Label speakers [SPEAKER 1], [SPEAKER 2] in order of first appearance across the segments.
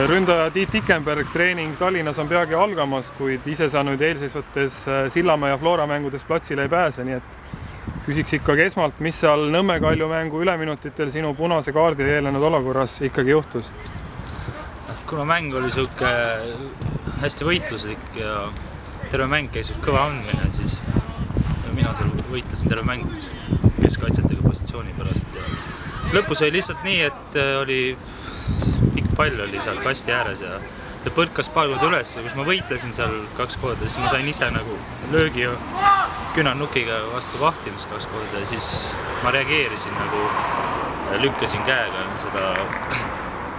[SPEAKER 1] Ründaja Tiit Tikenberg treening Tallinnas on peagi algamas, kuid ise sa nüüd eelseisvates Sillamäe ja Flora mängudes platsile ei pääse, nii et küsiks ikkagi esmalt, mis seal Nõmme Kalju mängu üleminutitel sinu punase kaardile eelnenud olukorras ikkagi juhtus?
[SPEAKER 2] Kuna mäng oli siuke hästi võitluslik ja terve mäng käis kõva andmine, siis mina seal võitlesin terve mäng keskkaitsetega positsiooni pärast. Lõpus oli lihtsalt nii, et oli pikk pall oli seal kasti ääres ja põrkas paar korda üles, kus ma võitlesin seal 2 korda, siis ma sain ise nagu löögi küünarnukiga vastu vahtimist 2 korda ja siis ma reageerisin nagu, lükkasin käega seda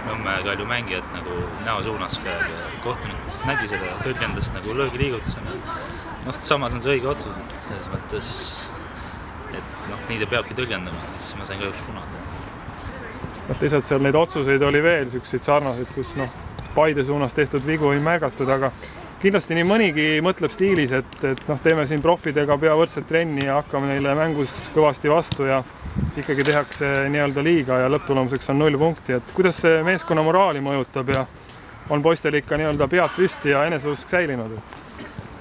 [SPEAKER 2] Nõmme Kalju mängijat nagu näo suunas käega ja kohtunik nägi seda tõlgendas nagu löögiliigutusena. Samas on see õige otsus, et selles mõttes, et nii ta peabki tõlgendama, siis ma sain kahjuks punase.
[SPEAKER 1] Teisalt seal neid otsuseid oli veel selliseid sarnaseid, kus Paide suunas tehtud vigu ei märgatud, aga kindlasti nii mõnigi mõtleb stiilis, et teeme siin profidega peavõrdselt trenni ja hakkame neile mängus kõvasti vastu ja ikkagi tehakse nii-öelda liiga ja lõpptulemuseks on 0 punkti. Et kuidas see meeskonna moraali mõjutab ja on poistel ikka nii-öelda pead püsti ja eneseusk säilinud?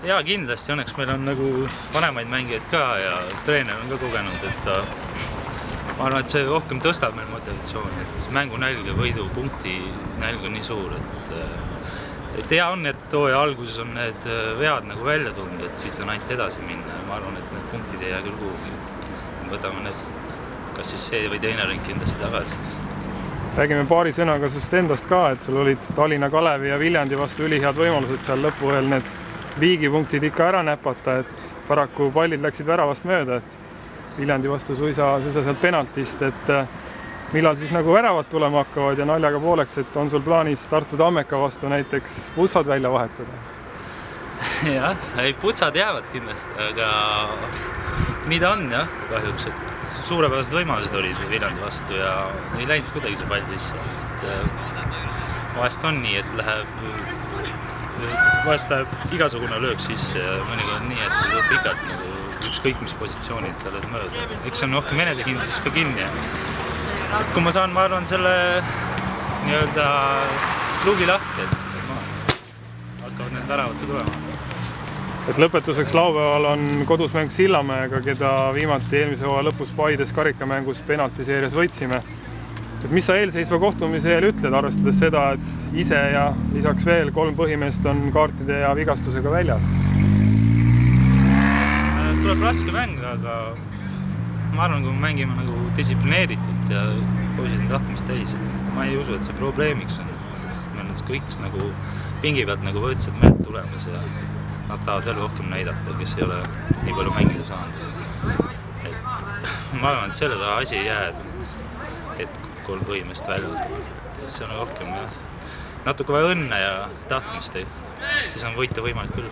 [SPEAKER 2] Jaa, kindlasti. Õnneks meil on nagu vanemaid mängijaid ka ja treener on ka kogenud, et ma arvan, et see rohkem tõstab meil motivatsiooni, et mängu nälg ja võidu punkti nälg on nii suur, et hea on, et hooaja alguses on need vead nagu välja tulnud, et siit on ainult edasi minna ja ma arvan, et need punktid ei jää küll kuhugi. Võtame need, kas siis see või teine ring kindlasti tagasi.
[SPEAKER 1] Räägime paari sõnaga sust endast ka, et sul olid Tallinna Kalevi ja Viljandi vastu ülihead võimalused seal lõpu veel need viigipunktid ikka ära näpata, et paraku pallid läksid väravast mööda, et Viljandi vastu suisa sealt penaltist, et millal siis nagu väravad tulema hakkavad ja naljaga pooleks, et on sul plaanis Tartu Tammeka vastu näiteks putsad välja vahetada?
[SPEAKER 2] Jah, putsad jäävad kindlasti, aga nii ta on jah, kahjuks, et suurepärased võimalused olid Viljandi vastu ja ei läinud kuidagi see pall sisse. Vahest on nii, et vahest läheb igasugune löök sisse ja mõnikord on nii, et tuleb pikalt ükskõik mis positsioonid taled mööda. Eks see on rohkem enesekindluses ka kinni. Et kui ma saan, ma arvan, selle nii-öelda klugi lahti, et siis hakkavad need väravad tulema.
[SPEAKER 1] Et lõpetuseks laupäeval on kodusmäng Sillamäega, keda viimati eelmise hooaja lõpus Paides karikamängus penaltiseerias võitsime. Et mis sa eelseisva kohtumise eel ütled, arvestades seda, et ise ja lisaks veel 3 põhimeest on kaartide ja vigastusega väljas?
[SPEAKER 2] Tuleb raske mäng, aga ma arvan, kui me mängime nagu distsiplineeritud ja poisid on tahtmist täis, et ma ei usu, et see probleemiks on, sest meil on kõik nagu pingi pealt nagu võõtsed mehed tulemas ja nad tahavad veel rohkem näidata, kes ei ole nii palju mängida saanud. Et ma arvan, et selle taha asi ei jää, et 3 põhimeest väljas, see on rohkem natuke vaja õnne ja tahtmist, siis on võita võimalik küll.